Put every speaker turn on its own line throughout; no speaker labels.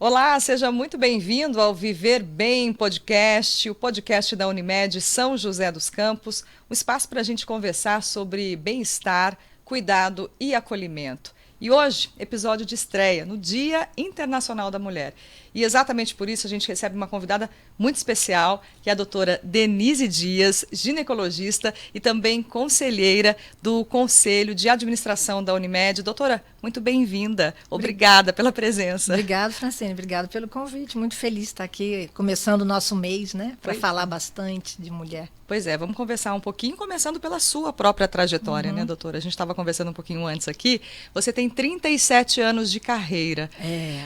Olá, seja muito bem-vindo ao Viver Bem Podcast, o podcast da Unimed São José dos Campos, um espaço para a gente conversar sobre bem-estar, cuidado e acolhimento. E hoje, episódio de estreia, no Dia Internacional da Mulher. E exatamente por isso a gente recebe uma convidada muito especial, que é a doutora Denise Dias, ginecologista e também conselheira do Conselho de Administração da Unimed. Doutora, muito bem-vinda. Obrigada pela presença.
Obrigada, Francine. Obrigada pelo convite. Muito feliz de estar aqui, começando o nosso mês, né? Para falar bastante de mulher.
Pois é, vamos conversar um pouquinho, começando pela sua própria trajetória, né, doutora? A gente estava conversando um pouquinho antes aqui. Você tem 37 anos de carreira.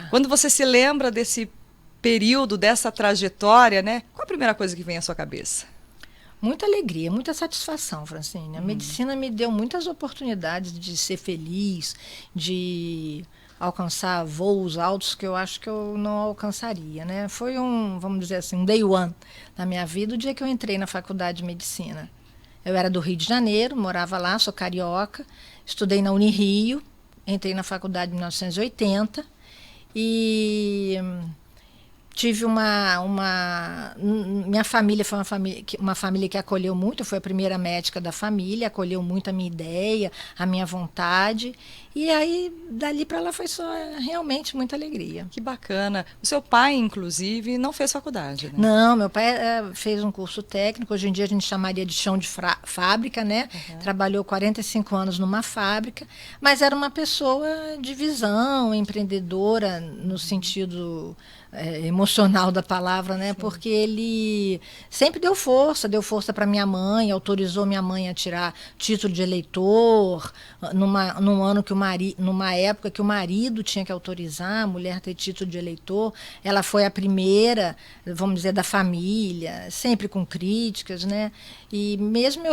Quando você se lembra desse período, dessa trajetória, né? Qual a primeira coisa que vem à sua cabeça?
Muita alegria, muita satisfação, Francine. A medicina me deu muitas oportunidades de ser feliz, de alcançar voos altos que eu acho que eu não alcançaria, né? Foi vamos dizer assim, um day one na minha vida, o dia que eu entrei na faculdade de medicina. Eu era do Rio de Janeiro, morava lá, sou carioca, estudei na Unirio, entrei na faculdade em 1980 e tive minha família foi uma família que acolheu muito, eu fui a primeira médica da família, acolheu muito a minha ideia, a minha vontade, e aí dali para lá foi só realmente muita alegria.
Que bacana. O seu pai, inclusive, não fez faculdade, né?
Não, meu pai fez um curso técnico, hoje em dia a gente chamaria de chão de fábrica, né? Trabalhou 45 anos numa fábrica, mas era uma pessoa de visão, empreendedora no sentido emocional da palavra, né? Sim. Porque ele sempre deu força para minha mãe, autorizou minha mãe a tirar título de eleitor, numa época que o marido tinha que autorizar a mulher a ter título de eleitor. Ela foi a primeira, vamos dizer, da família, sempre com críticas, né? E mesmo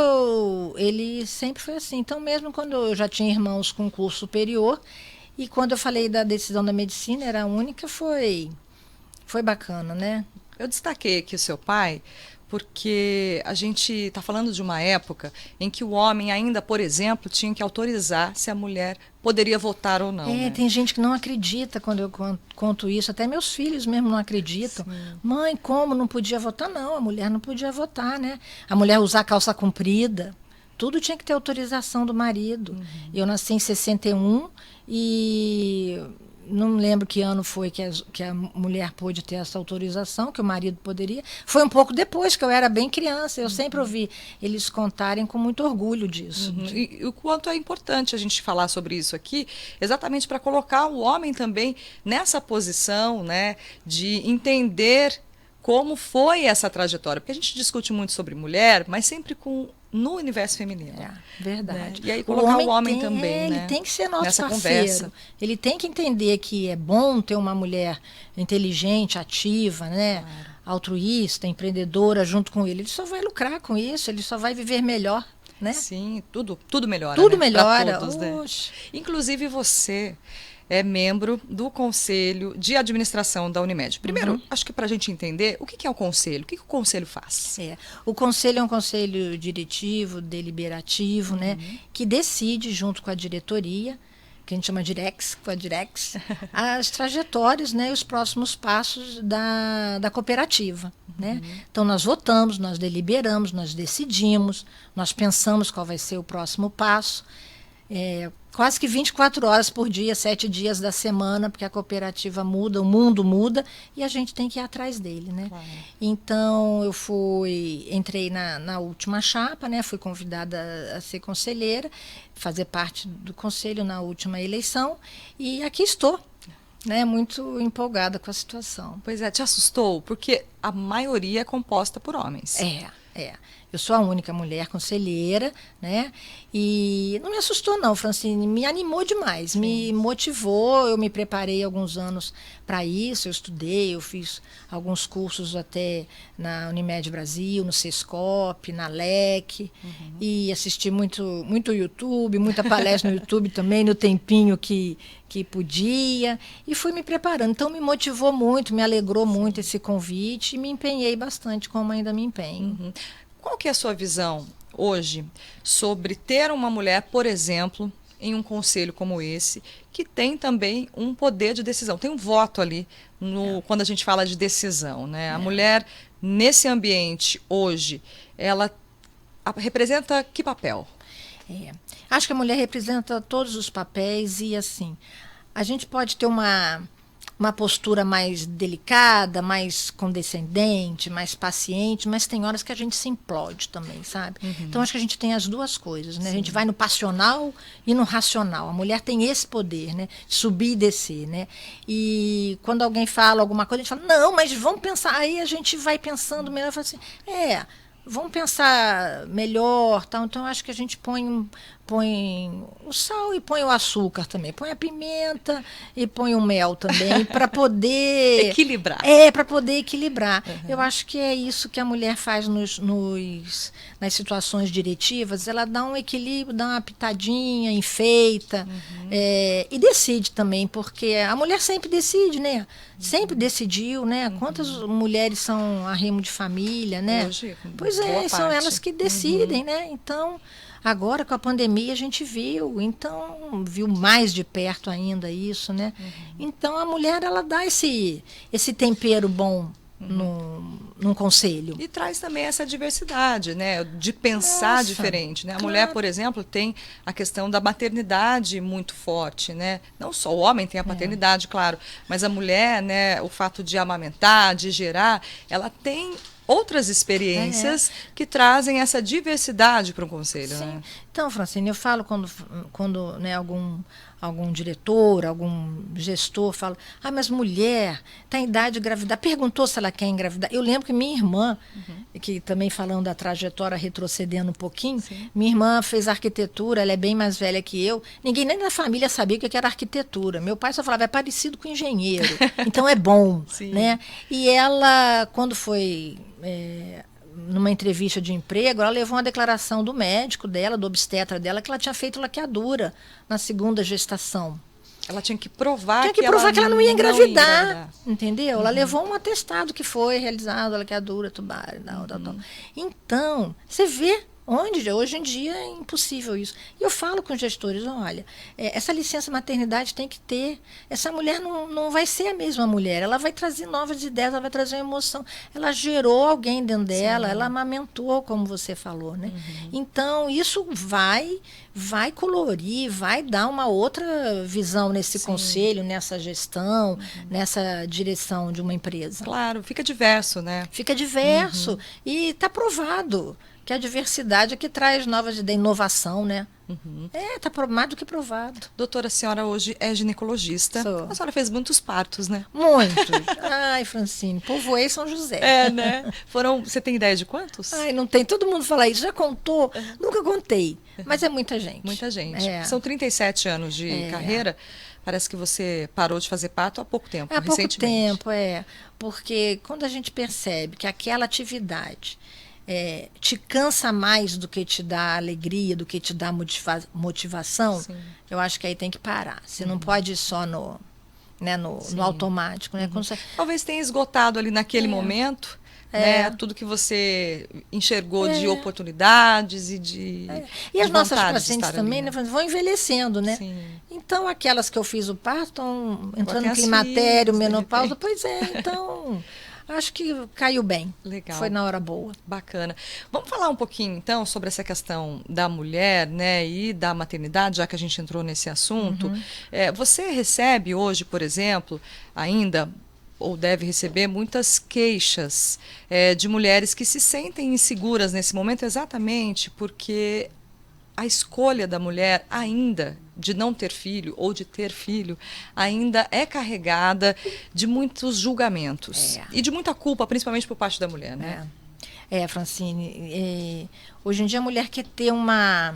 ele sempre foi assim. Então, mesmo quando eu já tinha irmãos com curso superior, e quando eu falei da decisão da medicina, era a única, foi bacana, né?
Eu destaquei aqui o seu pai porque a gente está falando de uma época em que o homem ainda, por exemplo, tinha que autorizar se a mulher poderia votar ou não. Né?
Tem gente que não acredita quando eu conto isso, até meus filhos mesmo não acreditam. Sim. Mãe, como não podia votar? Não, a mulher não podia votar, né? A mulher usar calça comprida, tudo tinha que ter autorização do marido. Eu nasci em 61 e não lembro que ano foi que a mulher pôde ter essa autorização, que o marido poderia. Foi um pouco depois, que eu era bem criança. Eu sempre ouvi eles contarem com muito orgulho disso.
E o quanto é importante a gente falar sobre isso aqui, exatamente para colocar o homem também nessa posição, né, de entender como foi essa trajetória. Porque a gente discute muito sobre mulher, mas sempre no universo feminino.
Verdade.
Né? E aí colocar o homem também,
ele tem que ser nosso
nessa
parceiro.
Conversa.
Ele tem que entender que é bom ter uma mulher inteligente, ativa, né? Claro. Altruísta, empreendedora junto com ele. Ele só vai lucrar com isso, ele só vai viver melhor. Né?
Sim, tudo melhora.
Tudo
né?
melhora.
Todos, né? Inclusive você é membro do Conselho de Administração da Unimed. Primeiro, acho que para a gente entender, o que é o Conselho? O que o Conselho faz?
O Conselho é um conselho diretivo, deliberativo, né, que decide, junto com a diretoria, que a gente chama com a Direx, as trajetórias, né, e os próximos passos da cooperativa. Né? Então, nós votamos, nós deliberamos, nós decidimos, nós pensamos qual vai ser o próximo passo. Quase que 24 horas por dia, 7 dias da semana, porque a cooperativa muda, o mundo muda, e a gente tem que ir atrás dele, né? Claro. Então, entrei na última chapa, né? Fui convidada a ser conselheira, fazer parte do conselho na última eleição, e aqui estou, né? Muito empolgada com a situação.
Pois é, te assustou? Porque a maioria é composta por homens.
Eu sou a única mulher conselheira, né? E não me assustou não, Francine, me animou demais, me motivou, eu me preparei alguns anos para isso, eu estudei, eu fiz alguns cursos até na Unimed Brasil, no Sescop, na LEC, e assisti muito YouTube, muita palestra no YouTube também, no tempinho que podia, e fui me preparando. Então me motivou muito, me alegrou muito esse convite, e me empenhei bastante, como ainda me empenho.
Qual que é a sua visão hoje sobre ter uma mulher, por exemplo, em um conselho como esse, que tem também um poder de decisão, tem um voto ali quando a gente fala de decisão, né? A mulher, nesse ambiente, hoje, ela representa que papel?
Acho que a mulher representa todos os papéis e, assim, a gente pode ter uma postura mais delicada, mais condescendente, mais paciente, mas tem horas que a gente se implode também, sabe? Então, acho que a gente tem as duas coisas, né? Sim. A gente vai no passional e no racional. A mulher tem esse poder, né? De subir e descer, né? E quando alguém fala alguma coisa, a gente fala, não, mas vamos pensar. Aí a gente vai pensando melhor, fala assim, vamos pensar melhor, tal. Então, acho que a gente põe o sal e põe o açúcar também, põe a pimenta e põe o mel também, para poder
equilibrar.
Para poder equilibrar. Eu acho que é isso que a mulher faz nas situações diretivas, ela dá um equilíbrio, dá uma pitadinha, enfeita, e decide também, porque a mulher sempre decide, né? Sempre decidiu, né? Quantas mulheres são arrimo de família, né?
Hoje,
pois são elas que decidem, né? Então, agora com a pandemia a gente viu mais de perto ainda isso, né? Então a mulher, ela dá esse tempero bom num conselho.
E traz também essa diversidade, né? De pensar diferente, né? A mulher, por exemplo, tem a questão da maternidade muito forte, né? Não só o homem tem a paternidade, claro, mas a mulher, né? O fato de amamentar, de gerar, ela tem outras experiências que trazem essa diversidade para um conselho.
Sim.
Né?
Então, Francine, eu falo quando né, algum diretor, algum gestor fala, mas mulher está em idade de engravidar, perguntou se ela quer engravidar. Eu lembro que minha irmã, que também falando da trajetória, retrocedendo um pouquinho, minha irmã fez arquitetura, ela é bem mais velha que eu, ninguém nem da família sabia o que era arquitetura. Meu pai só falava, é parecido com engenheiro, então é bom. Né? E ela, quando foi numa entrevista de emprego, ela levou uma declaração do médico dela, do obstetra dela, que ela tinha feito laqueadura na segunda gestação.
Ela tinha que provar
que ela não ia engravidar, entendeu? Ela levou um atestado que foi realizado, laqueadura, tubário, tal. Então, você vê hoje em dia é impossível isso. E eu falo com os gestores, olha, essa licença maternidade tem que ter. Essa mulher não vai ser a mesma mulher, ela vai trazer novas ideias, ela vai trazer uma emoção. Ela gerou alguém dentro dela, ela amamentou, como você falou, né? Então, isso vai colorir, vai dar uma outra visão nesse conselho, nessa gestão, nessa direção de uma empresa.
Claro, fica diverso, né?
Fica diverso. E está provado que a diversidade é que traz novas ideias, inovação, né? Está mais do que provado.
Doutora, a senhora hoje é ginecologista.
Sou.
A senhora fez muitos partos, né?
Muitos. Ai, Francine, povoei São José.
Né? Você tem ideia de quantos?
Ai, não tem. Todo mundo fala isso. Já contou? Nunca contei. Mas é muita gente.
Muita gente. São 37 anos de carreira. Parece que você parou de fazer parto há pouco tempo, recentemente.
Há pouco tempo, Porque quando a gente percebe que aquela atividade te cansa mais do que te dá alegria, do que te dá motivação, eu acho que aí tem que parar. Você não pode ir só no automático. Né?
Talvez tenha esgotado ali naquele momento, né, tudo que você enxergou de oportunidades e de
E as
de
nossas
vontade de
pacientes
estar
também,
ali,
né, vão envelhecendo, né?
Sim.
Então, aquelas que eu fiz o parto estão entrando
tem
no
as
climatério,
filhas, de
menopausa.
repente.
Pois então... Acho que caiu bem.
Legal.
Foi na hora boa.
Bacana. Vamos falar um pouquinho, então, sobre essa questão da mulher, né, e da maternidade, já que a gente entrou nesse assunto. Você recebe hoje, por exemplo, ainda, ou deve receber, muitas queixas de mulheres que se sentem inseguras nesse momento exatamente porque a escolha da mulher ainda de não ter filho ou de ter filho ainda é carregada de muitos julgamentos e de muita culpa, principalmente por parte da mulher, né?
Francine, hoje em dia a mulher quer ter uma...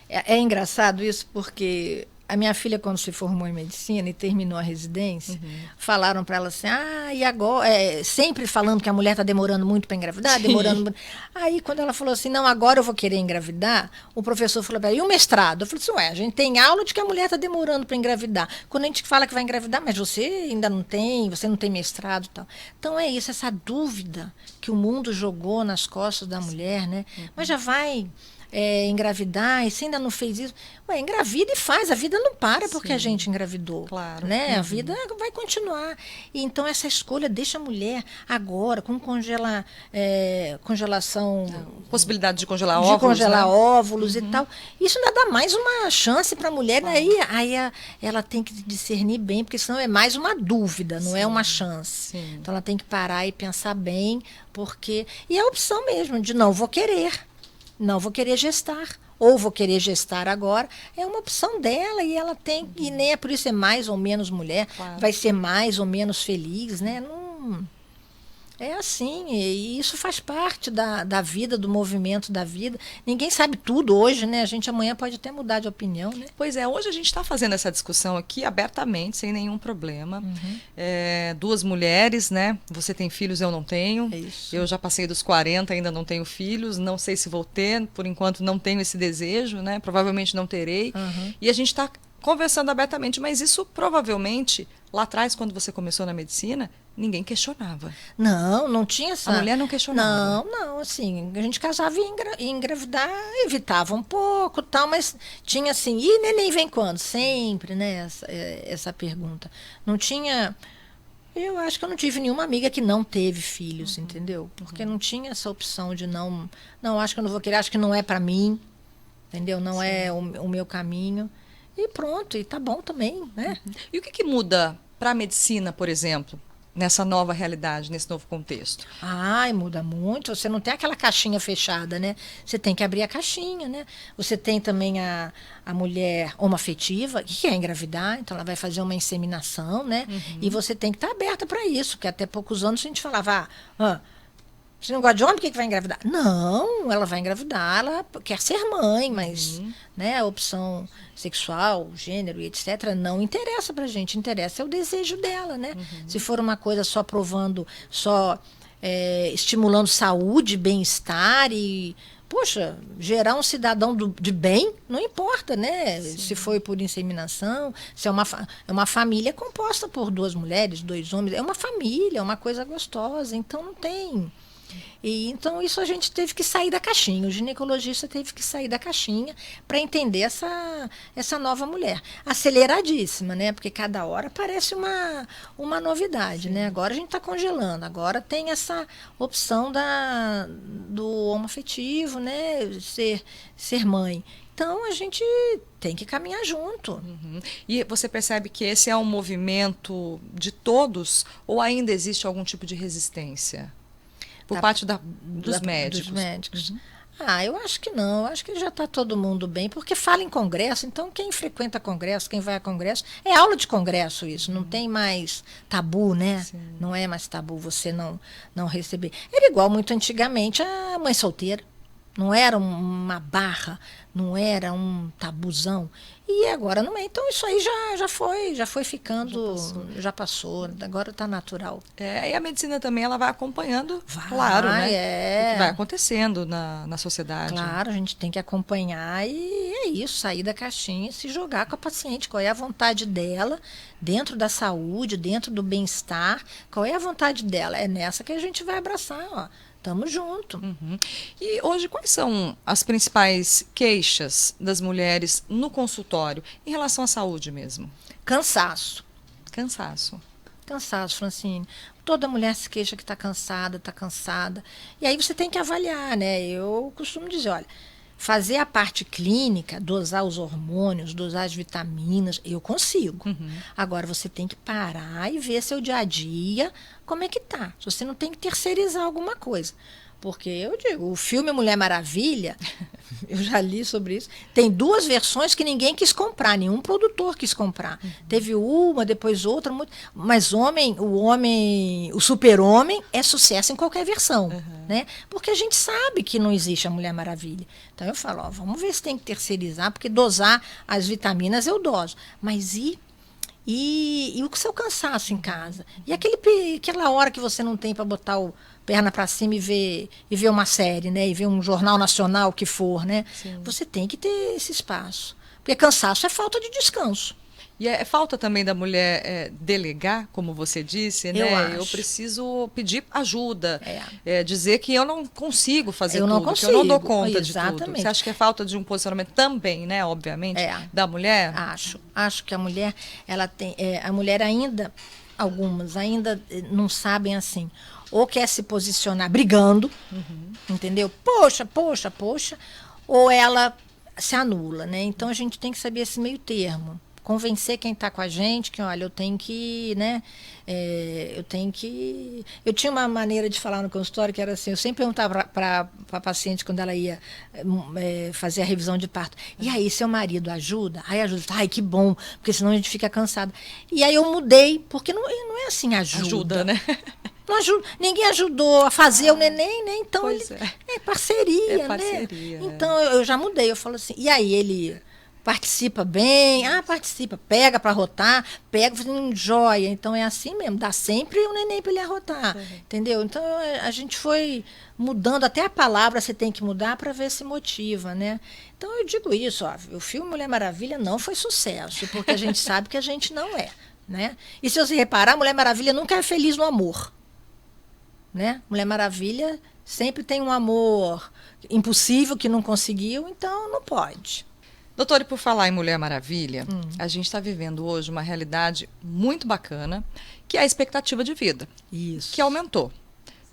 É engraçado isso porque a minha filha, quando se formou em medicina e terminou a residência, falaram para ela assim, e agora, sempre falando que a mulher está demorando muito para engravidar, demorando muito. Aí, quando ela falou assim, não, agora eu vou querer engravidar, o professor falou para ela, e o mestrado? Eu falei assim, a gente tem aula de que a mulher está demorando para engravidar. Quando a gente fala que vai engravidar, mas você ainda não tem, você não tem mestrado e tal. Então, é isso, essa dúvida que o mundo jogou nas costas da mulher, né? Mas já vai... engravidar, e você ainda não fez isso. Ué, engravida e faz, a vida não para porque a
Sim.
gente engravidou.
Claro.
Né? A vida vai continuar. E então essa escolha deixa a mulher agora, com congelação.
Possibilidade de congelar
De
óvulos,
congelar
né?
óvulos e tal. Isso ainda dá mais uma chance para a mulher, né? Aí ela tem que discernir bem, porque senão é mais uma dúvida, não é uma chance.
Sim.
Então ela tem que parar e pensar bem, porque. E é a opção mesmo de não vou querer gestar. Ou vou querer gestar agora, é uma opção dela e ela tem, e nem é por isso é mais ou menos mulher,
Claro.
vai ser mais ou menos feliz, né? Não, é assim, e isso faz parte da vida, do movimento da vida. Ninguém sabe tudo hoje, né? A gente amanhã pode até mudar de opinião, né?
Pois é, hoje a gente está fazendo essa discussão aqui abertamente, sem nenhum problema. Duas mulheres, né? Você tem filhos, eu não tenho.
É isso.
Eu já passei dos 40, ainda não tenho filhos. Não sei se vou ter, por enquanto não tenho esse desejo, né? Provavelmente não terei. E a gente está conversando abertamente, mas isso provavelmente, lá atrás, quando você começou na medicina, ninguém questionava.
Não tinha essa.
A mulher não questionava.
Não, assim, a gente casava e engravidar, evitava um pouco, tal, mas tinha assim, e neném vem quando? Sempre, né, essa pergunta. Não tinha. Eu acho que eu não tive nenhuma amiga que não teve filhos, entendeu? Porque não tinha essa opção de não, acho que eu não vou querer, acho que não é para mim, entendeu? Não é o meu caminho. E pronto, e tá bom também, né?
E o que muda para a medicina, por exemplo, nessa nova realidade, nesse novo contexto?
Ai, muda muito. Você não tem aquela caixinha fechada, né? Você tem que abrir a caixinha, né? Você tem também a mulher homoafetiva, que quer engravidar, então ela vai fazer uma inseminação, né? E você tem que estar aberta para isso, porque até poucos anos a gente falava, você não gosta de homem, por que vai engravidar? Não, ela vai engravidar, ela quer ser mãe, mas né, a opção sexual, gênero e etc. não interessa pra gente, interessa é o desejo dela, né? Se for uma coisa só provando, só estimulando saúde, bem-estar e, poxa, gerar um cidadão de bem, não importa, né?
Sim.
Se foi por inseminação, se é uma família composta por 2 mulheres, 2 homens, é uma família, é uma coisa gostosa, então não tem... E então isso a gente teve que sair da caixinha, o ginecologista teve que sair da caixinha para entender essa nova mulher. Aceleradíssima, né? Porque cada hora parece uma novidade, né? Agora a gente está congelando, agora tem essa opção do homoafetivo, né? Ser mãe. Então a gente tem que caminhar junto.
E você percebe que esse é um movimento de todos ou ainda existe algum tipo de resistência? Por parte dos médicos.
Dos médicos. Eu acho que não. Eu acho que já está todo mundo bem, porque fala em congresso, então quem frequenta congresso, quem vai a congresso, é aula de congresso isso, não tem mais tabu, né?
Sim.
Não é mais tabu você não receber. Era igual muito antigamente a mãe solteira. Não era uma barra, não era um tabuzão. E agora não é. Então isso aí já foi ficando, já passou, agora está natural.
E a medicina também ela vai acompanhando, claro, né? O que vai acontecendo na sociedade.
Claro, a gente tem que acompanhar e é isso, sair da caixinha e se jogar com a paciente, qual é a vontade dela, dentro da saúde, dentro do bem-estar, qual é a vontade dela? É nessa que a gente vai abraçar, ó. Tamo junto.
E hoje, quais são as principais queixas das mulheres no consultório em relação à saúde mesmo?
Cansaço.
Cansaço,
Francine. Toda mulher se queixa que está cansada. E aí você tem que avaliar, né? Eu costumo dizer, olha, fazer a parte clínica, dosar os hormônios, dosar as vitaminas, eu consigo. Agora você tem que parar e ver seu dia a dia, como é que tá. Você não tem que terceirizar alguma coisa. Porque eu digo, o filme Mulher Maravilha, eu já li sobre isso, tem 2 versões que ninguém quis comprar, nenhum produtor quis comprar. Teve uma, depois outra, mas o Super-Homem é sucesso em qualquer versão, né? Porque a gente sabe que não existe a Mulher Maravilha. Então eu falo, vamos ver se tem que terceirizar, porque dosar as vitaminas eu doso. Mas e o seu cansaço em casa? E aquela hora que você não tem para botar perna para cima e ver uma série, né? E ver um jornal nacional, o que for, né?
Sim.
Você tem que ter esse espaço. Porque cansaço é falta de descanso.
E é falta também da mulher delegar, como você disse, né? Eu preciso pedir ajuda, dizer que eu não consigo fazer tudo, que eu não dou conta de tudo. Você acha que é falta de um posicionamento também, né? Obviamente, da mulher?
Acho que a mulher, ela tem, a mulher ainda, algumas ainda não sabem assim, ou quer se posicionar brigando, entendeu? Poxa, ou ela se anula, né? Então a gente tem que saber esse meio termo. Convencer quem está com a gente que, olha, eu tenho que, né? Eu tinha uma maneira de falar no consultório que era assim, eu sempre perguntava para a paciente quando ela ia fazer a revisão de parto, e aí, seu marido ajuda? Aí ajuda, ai, que bom, porque senão a gente fica cansada. E aí eu mudei, porque não é assim, ajuda,
né?
Não ajuda, ninguém ajudou a fazer o neném, né? Então, é parceria, né? Então, eu já mudei, eu falo assim, e aí ele participa bem? Participa, pega para arrotar, pega fazendo joia. Então, é assim mesmo, dá sempre um neném para ele arrotar, entendeu? Então, a gente foi mudando, até a palavra você tem que mudar para ver se motiva, né? Então, eu digo isso, ó, o filme Mulher Maravilha não foi sucesso, porque a gente sabe que a gente não é, né? E se você reparar, Mulher Maravilha nunca é feliz no amor. Né? Mulher Maravilha sempre tem um amor impossível que não conseguiu, então não pode.
Doutora, e por falar em Mulher Maravilha, a gente está vivendo hoje uma realidade muito bacana, que é a expectativa de vida.
Isso.
Que aumentou.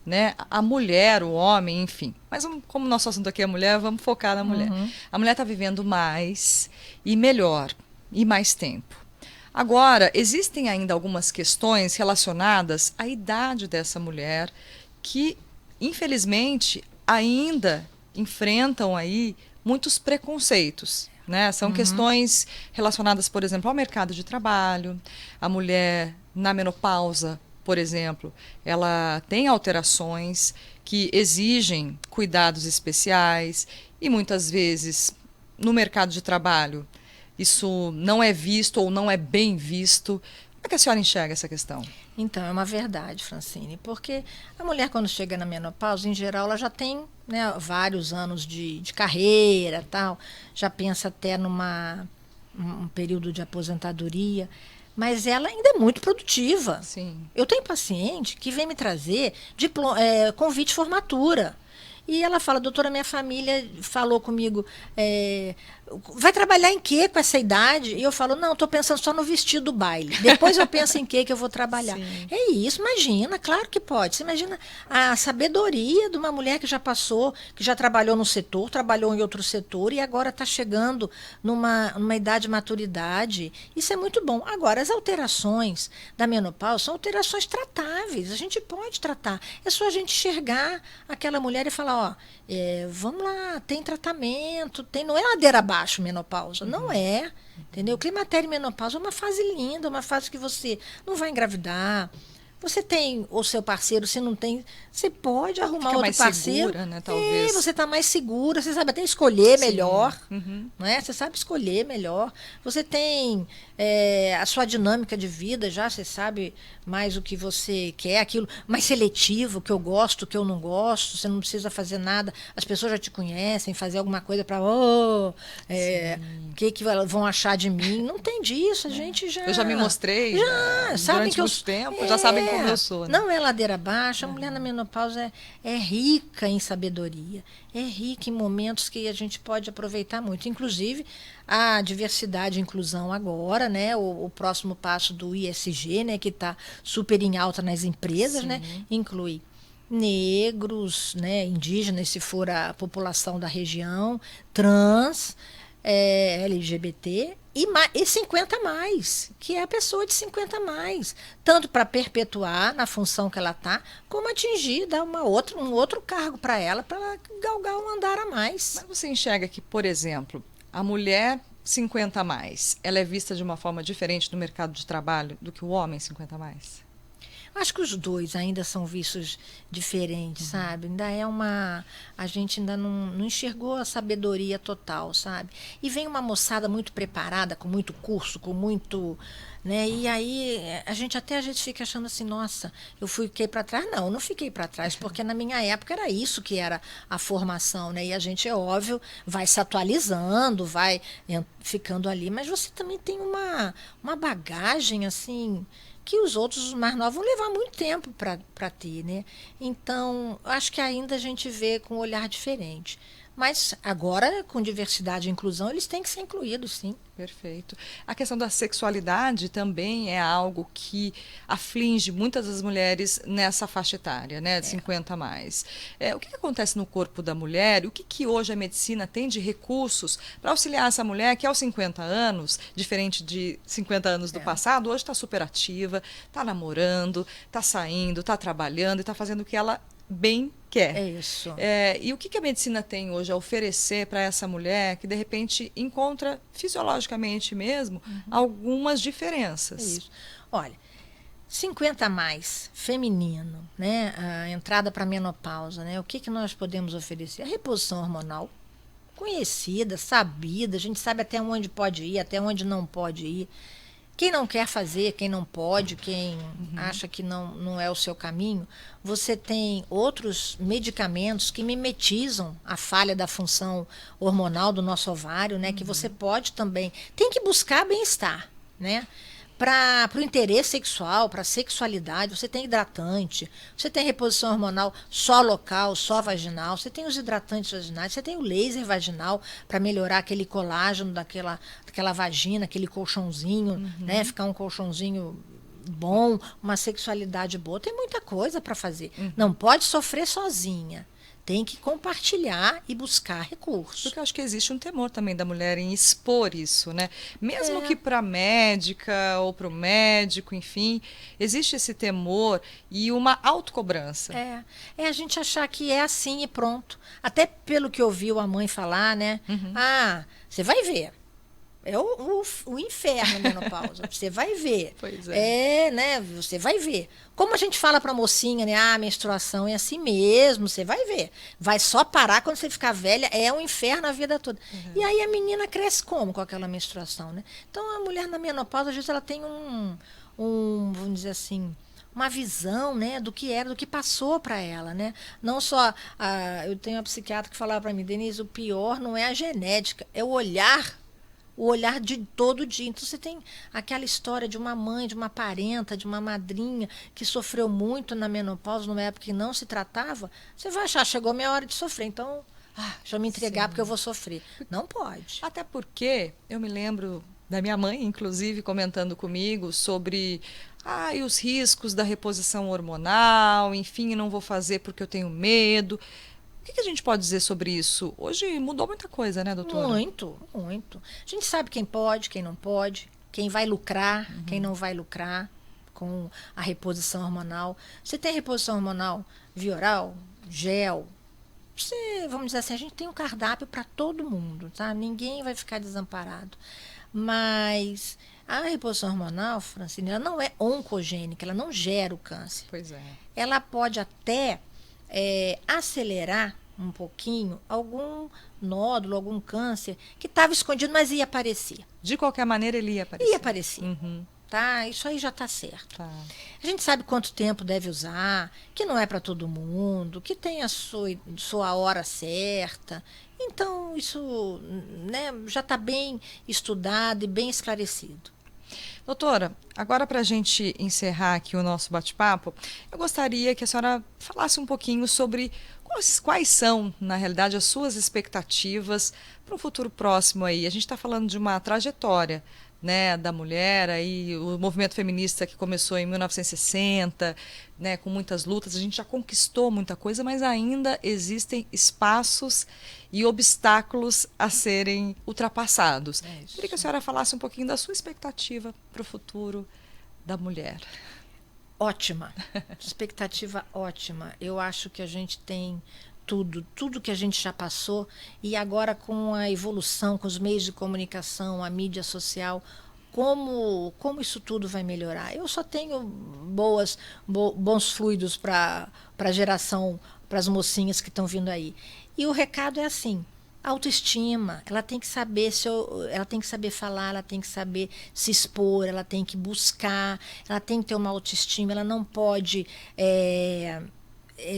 Né? A mulher, o homem, enfim. Mas como nosso assunto aqui é mulher, vamos focar na mulher. A mulher está vivendo mais e melhor e mais tempo. Agora, existem ainda algumas questões relacionadas à idade dessa mulher que, infelizmente, ainda enfrentam aí muitos preconceitos, né? São questões relacionadas, por exemplo, ao mercado de trabalho. A mulher na menopausa, por exemplo, ela tem alterações que exigem cuidados especiais e muitas vezes no mercado de trabalho isso não é visto ou não é bem visto. Como é que a senhora enxerga essa questão?
Então, é uma verdade, Francine, porque a mulher, quando chega na menopausa, em geral, ela já tem, né, vários anos de carreira, tal, já pensa até um período de aposentadoria, mas ela ainda é muito produtiva.
Sim.
Eu tenho paciente que vem me trazer convite de formatura. E ela fala, doutora, minha família falou comigo, vai trabalhar em quê com essa idade? E eu falo, não, estou pensando só no vestido do baile. Depois eu penso em que eu vou trabalhar. Sim. É isso, imagina, claro que pode. Você imagina a sabedoria de uma mulher que já passou, que já trabalhou num setor, trabalhou em outro setor e agora está chegando numa idade de maturidade. Isso é muito bom. Agora, as alterações da menopausa são alterações tratáveis. A gente pode tratar. É só a gente enxergar aquela mulher e falar, vamos lá, tem tratamento, não é ladeira abaixo menopausa, não é, entendeu? Climatério e menopausa é uma fase linda, uma fase que você não vai engravidar. Você tem o seu parceiro, se não tem, você pode arrumar outro parceiro.
Segura, né, talvez.
Você está mais segura, você sabe até escolher melhor. Não é? Você sabe escolher melhor. Você tem a sua dinâmica de vida já, você sabe mais o que você quer, aquilo mais seletivo, o que eu gosto, o que eu não gosto. Você não precisa fazer nada. As pessoas já te conhecem, fazer alguma coisa para o que vão achar de mim. Não tem disso, a gente já...
Eu já me mostrei.
Sabem que
muito tempo, já sabem como eu sou. Né?
Não é ladeira baixa, a mulher na menopausa é rica em sabedoria, é rica em momentos que a gente pode aproveitar muito. Inclusive, a diversidade e inclusão agora, né? O próximo passo do ISG, né? Que está super em alta nas empresas, né? Inclui negros, né? Indígenas, se for a população da região, trans, LGBT e 50 mais, que é a pessoa de 50 mais, tanto para perpetuar na função que ela está, como atingir, dar um outro cargo para ela galgar um andar a mais.
Mas você enxerga que, por exemplo, a mulher 50 mais, ela é vista de uma forma diferente no mercado de trabalho do que o homem 50 mais?
Acho que os dois ainda são vistos diferentes, sabe? Ainda é uma... A gente ainda não enxergou a sabedoria total, sabe? E vem uma moçada muito preparada, com muito curso, com muito... Né? E aí a gente fica achando assim, nossa, fiquei para trás. Não fiquei para trás, porque na minha época era isso que era a formação, né? E a gente, é óbvio, vai se atualizando, vai ficando ali, mas você também tem uma bagagem, assim, que os outros mais novos vão levar muito tempo para ter, né? Então, acho que ainda a gente vê com um olhar diferente. Mas agora, com diversidade e inclusão, eles têm que ser incluídos, sim.
Perfeito. A questão da sexualidade também é algo que aflige muitas das mulheres nessa faixa etária, né, de 50 a mais. O que acontece no corpo da mulher? O que hoje a medicina tem de recursos para auxiliar essa mulher que aos 50 anos, diferente de 50 anos do passado, hoje está super ativa, está namorando, está saindo, está trabalhando e está fazendo o que ela bem quer.
É isso.
E o que a medicina tem hoje a oferecer para essa mulher que, de repente, encontra fisiologicamente mesmo algumas diferenças?
É isso. Olha, 50 a mais, feminino, né? A entrada para a menopausa, né? O que nós podemos oferecer? A reposição hormonal, conhecida, sabida, a gente sabe até onde pode ir, até onde não pode ir. Quem não quer fazer, quem não pode, quem acha que não é o seu caminho, você tem outros medicamentos que mimetizam a falha da função hormonal do nosso ovário, né? Que você pode também... Tem que buscar bem-estar, né? Para o interesse sexual, para a sexualidade, você tem hidratante, você tem reposição hormonal só local, só vaginal, você tem os hidratantes vaginais, você tem o laser vaginal para melhorar aquele colágeno daquela vagina, aquele colchãozinho, né? Ficar um colchãozinho bom, uma sexualidade boa. Tem muita coisa para fazer. Não pode sofrer sozinha. Tem que compartilhar e buscar recursos.
Porque eu acho que existe um temor também da mulher em expor isso, né? Mesmo que para a médica ou para o médico, enfim, existe esse temor e uma autocobrança.
É a gente achar que é assim e pronto. Até pelo que ouviu a mãe falar, né? Ah, você vai ver. É o inferno a menopausa. Você vai ver.
Pois é.
Né? Você vai ver. Como a gente fala pra mocinha, né? Ah, a menstruação é assim mesmo, você vai ver. Vai só parar quando você ficar velha, é um inferno a vida toda. E aí a menina cresce como com aquela menstruação, né? Então a mulher na menopausa, às vezes ela tem vamos dizer assim, uma visão, né, do que era, do que passou para ela, né? Não só eu tenho uma psiquiatra que falava para mim, Denise, o pior não é a genética, é o olhar de todo dia. Então você tem aquela história de uma mãe, de uma parenta, de uma madrinha que sofreu muito na menopausa, numa época que não se tratava, você vai achar, chegou a minha hora de sofrer, então deixa eu me entregar porque eu vou sofrer. Não pode.
Até porque eu me lembro da minha mãe, inclusive, comentando comigo sobre e os riscos da reposição hormonal, enfim, não vou fazer porque eu tenho medo. O que a gente pode dizer sobre isso? Hoje mudou muita coisa, né, doutora?
Muito, muito. A gente sabe quem pode, quem não pode, quem vai lucrar, quem não vai lucrar com a reposição hormonal. Você tem reposição hormonal via oral, gel. Vamos dizer assim, a gente tem um cardápio para todo mundo, tá? Ninguém vai ficar desamparado. Mas a reposição hormonal, Francine, ela não é oncogênica, ela não gera o câncer.
Pois é.
Ela pode até acelerar um pouquinho algum nódulo, algum câncer que estava escondido, mas ia aparecer.
De qualquer maneira, ele ia aparecer.
Ia aparecer. Tá? Isso aí já está certo.
Tá.
A gente sabe quanto tempo deve usar, que não é para todo mundo, que tem a sua hora certa. Então, isso, né, já está bem estudado e bem esclarecido.
Doutora, agora para a gente encerrar aqui o nosso bate-papo, eu gostaria que a senhora falasse um pouquinho sobre quais são, na realidade, as suas expectativas para um futuro próximo aí. A gente está falando de uma trajetória, né, da mulher, aí, o movimento feminista que começou em 1960, né, com muitas lutas, a gente já conquistou muita coisa, mas ainda existem espaços e obstáculos a serem ultrapassados. Queria que a senhora falasse um pouquinho da sua expectativa para o futuro da mulher.
Ótima, expectativa ótima. Eu acho que a gente tem tudo que a gente já passou, e agora com a evolução, com os meios de comunicação, a mídia social, como isso tudo vai melhorar. Eu só tenho bons fluidos para a geração, para as mocinhas que estão vindo aí. E o recado é assim: autoestima. Ela tem que saber ela tem que saber falar, ela tem que saber se expor, ela tem que buscar, ela tem que ter uma autoestima. Ela não pode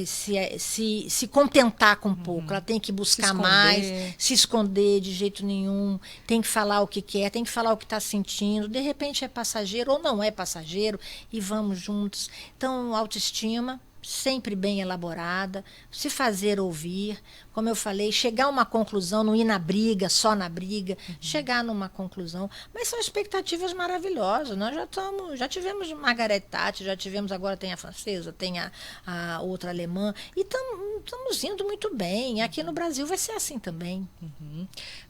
se contentar com pouco, ela tem que buscar mais, se esconder de jeito nenhum, tem que falar o que quer, tem que falar o que está sentindo, de repente é passageiro ou não é passageiro, e vamos juntos. Então, autoestima sempre bem elaborada, se fazer ouvir, como eu falei, chegar a uma conclusão, não ir na briga, só na briga, chegar numa conclusão. Mas são expectativas maravilhosas. Nós já tivemos Margaret Thatcher, já tivemos, agora tem a francesa, tem a outra alemã, e estamos indo muito bem. Aqui no Brasil vai ser assim também.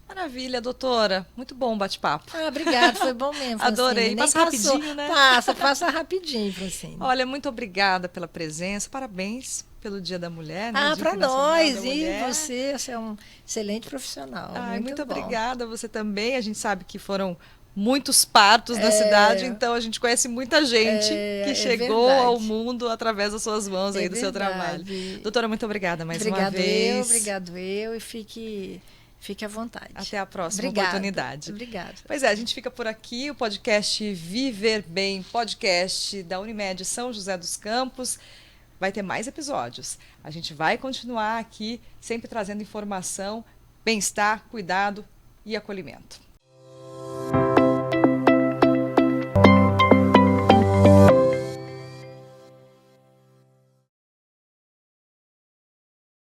Maravilha, doutora. Muito bom o bate-papo.
Obrigada, foi bom mesmo, Francine.
Adorei. Passa rapidinho, né?
Passa rapidinho, Francine.
Olha, muito obrigada pela presença. Parabéns pelo Dia da Mulher. Né?
Para nós. E você é um excelente profissional.
Muito obrigada. Você também. A gente sabe que foram muitos partos na cidade, então a gente conhece muita gente que chegou ao mundo através das suas mãos aí, do seu trabalho. Doutora, muito obrigada mais uma vez.
Obrigado eu, e fique à vontade.
Até a próxima oportunidade.
Obrigada.
Pois é, a gente fica por aqui, o podcast Viver Bem, podcast da Unimed São José dos Campos. Vai ter mais episódios. A gente vai continuar aqui, sempre trazendo informação, bem-estar, cuidado e acolhimento.